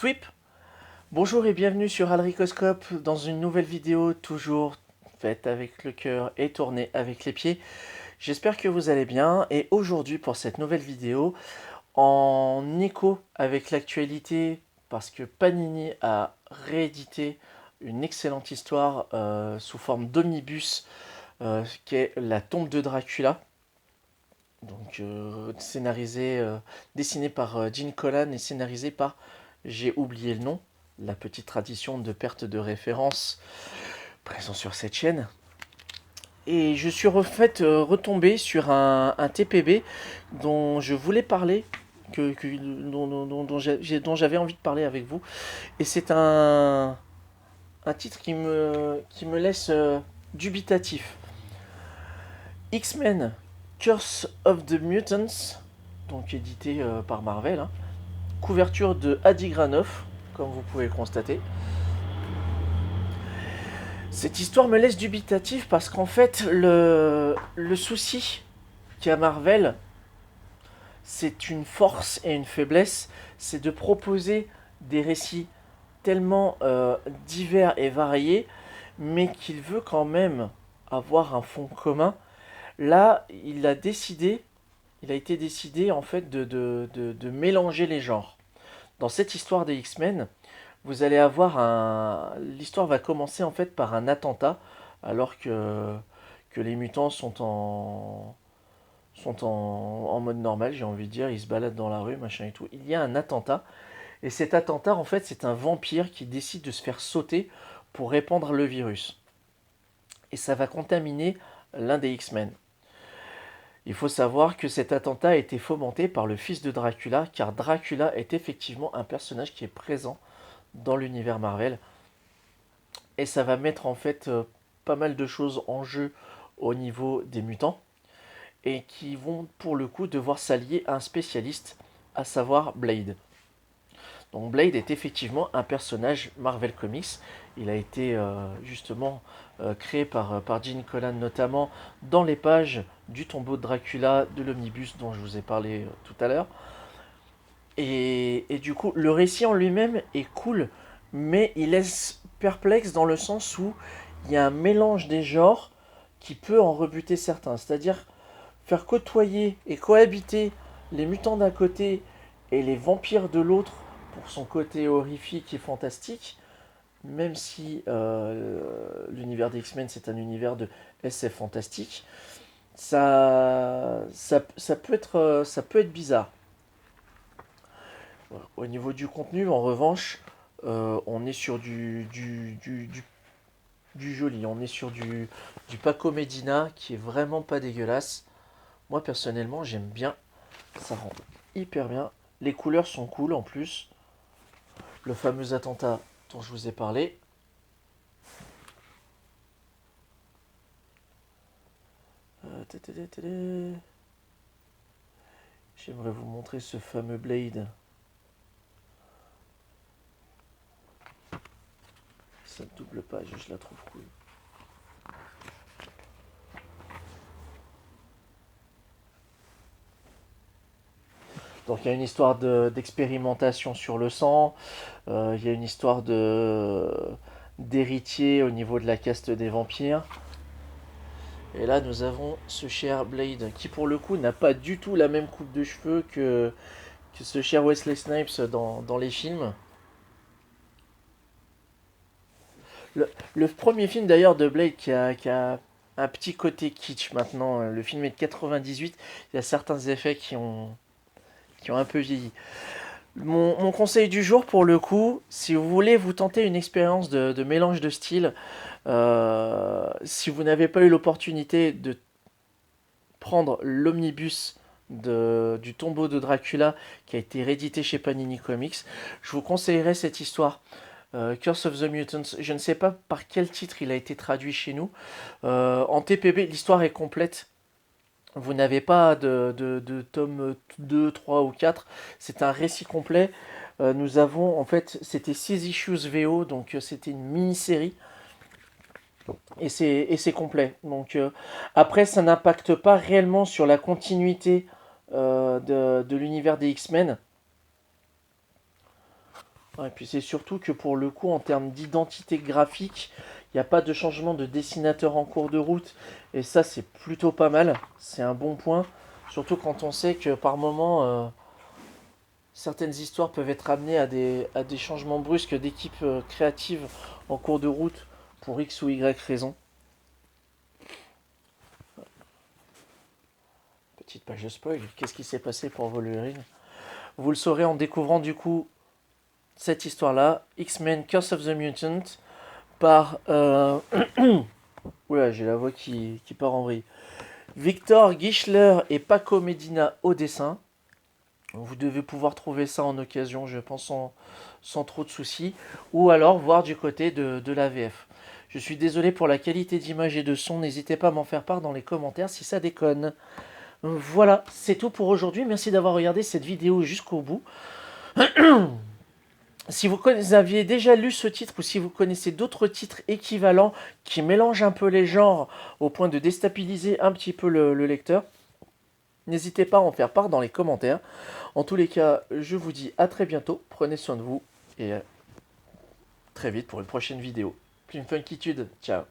Twip, bonjour et bienvenue sur Alricoscope dans une nouvelle vidéo toujours faite avec le cœur et tournée avec les pieds. J'espère que vous allez bien et aujourd'hui pour cette nouvelle vidéo, en écho avec l'actualité, parce que Panini a réédité une excellente histoire sous forme d'omnibus qui est La tombe de Dracula. Donc dessiné par Gene Colan et scénarisé par, j'ai oublié le nom, la petite tradition de perte de référence présent sur cette chaîne. Et je suis retombé sur un TPB dont je voulais parler, dont j'avais envie de parler avec vous. Et c'est un titre qui me laisse dubitatif. X-Men Curse of the Mutants, donc édité par Marvel, hein. Couverture de Adi Granov, comme vous pouvez le constater. Cette histoire me laisse dubitatif parce qu'en fait, le souci qu'a Marvel, c'est une force et une faiblesse, c'est de proposer des récits tellement divers et variés, mais qu'il veut quand même avoir un fond commun. Là, il a été décidé en fait de mélanger les genres. Dans cette histoire des X-Men, vous allez avoir l'histoire va commencer en fait par un attentat, alors que les mutants en mode normal, j'ai envie de dire, ils se baladent dans la rue, machin et tout. Il y a un attentat, et cet attentat, en fait, c'est un vampire qui décide de se faire sauter pour répandre le virus. Et ça va contaminer l'un des X-Men. Il faut savoir que cet attentat a été fomenté par le fils de Dracula, car Dracula est effectivement un personnage qui est présent dans l'univers Marvel. Et ça va mettre en fait pas mal de choses en jeu au niveau des mutants, et qui vont pour le coup devoir s'allier à un spécialiste, à savoir Blade. Donc Blade est effectivement un personnage Marvel Comics. Il a été justement créé par Gene Colan, notamment dans les pages du tombeau de Dracula de l'omnibus dont je vous ai parlé tout à l'heure. Et du coup, le récit en lui-même est cool, mais il laisse perplexe dans le sens où il y a un mélange des genres qui peut en rebuter certains. C'est-à-dire faire côtoyer et cohabiter les mutants d'un côté et les vampires de l'autre pour son côté horrifique et fantastique, même si l'univers des X-Men c'est un univers de SF fantastique, ça peut être bizarre. Au niveau du contenu, en revanche, on est sur du joli, on est sur du Paco Medina qui est vraiment pas dégueulasse. Moi personnellement, j'aime bien, ça rend hyper bien. Les couleurs sont cool en plus. Le fameux attentat dont je vous ai parlé. J'aimerais vous montrer ce fameux Blade. Cette double page, je la trouve cool. Donc il y a une histoire d'expérimentation sur le sang, il y a une histoire d'héritier au niveau de la caste des vampires. Et là nous avons ce cher Blade qui pour le coup n'a pas du tout la même coupe de cheveux que ce cher Wesley Snipes dans les films. Le premier film d'ailleurs de Blade qui a un petit côté kitsch maintenant, le film est de 98, il y a certains effets qui ont un peu vieilli. Mon conseil du jour pour le coup, si vous voulez vous tenter une expérience de mélange de styles, si vous n'avez pas eu l'opportunité de prendre l'omnibus du tombeau de Dracula qui a été réédité chez Panini Comics, je vous conseillerais cette histoire. Curse of the Mutants, je ne sais pas par quel titre il a été traduit chez nous. En TPB, l'histoire est complète. Vous n'avez pas de tome 2, 3 ou 4. C'est un récit complet. Nous avons, en fait, c'était 6 issues VO, donc c'était une mini-série. Et c'est complet. Donc, après, ça n'impacte pas réellement sur la continuité de l'univers des X-Men. Ouais, et puis c'est surtout que pour le coup, en termes d'identité graphique, il n'y a pas de changement de dessinateur en cours de route. Et ça, c'est plutôt pas mal. C'est un bon point. Surtout quand on sait que par moment, certaines histoires peuvent être amenées à des changements brusques d'équipe créative en cours de route pour X ou Y raison. Petite page de spoil. Qu'est-ce qui s'est passé pour Wolverine? Vous le saurez en découvrant du coup cette histoire-là. X-Men Curse of the Mutant par... Oula, j'ai la voix qui part en vrille. Victor Gischler et Paco Medina au dessin. Vous devez pouvoir trouver ça en occasion, je pense, sans trop de soucis. Ou alors voir du côté de la VF. Je suis désolé pour la qualité d'image et de son. N'hésitez pas à m'en faire part dans les commentaires si ça déconne. Voilà, c'est tout pour aujourd'hui. Merci d'avoir regardé cette vidéo jusqu'au bout. Si vous aviez déjà lu ce titre ou si vous connaissez d'autres titres équivalents qui mélangent un peu les genres au point de déstabiliser un petit peu le lecteur, n'hésitez pas à en faire part dans les commentaires. En tous les cas, je vous dis à très bientôt, prenez soin de vous et à très vite pour une prochaine vidéo. Plus une funkitude, ciao.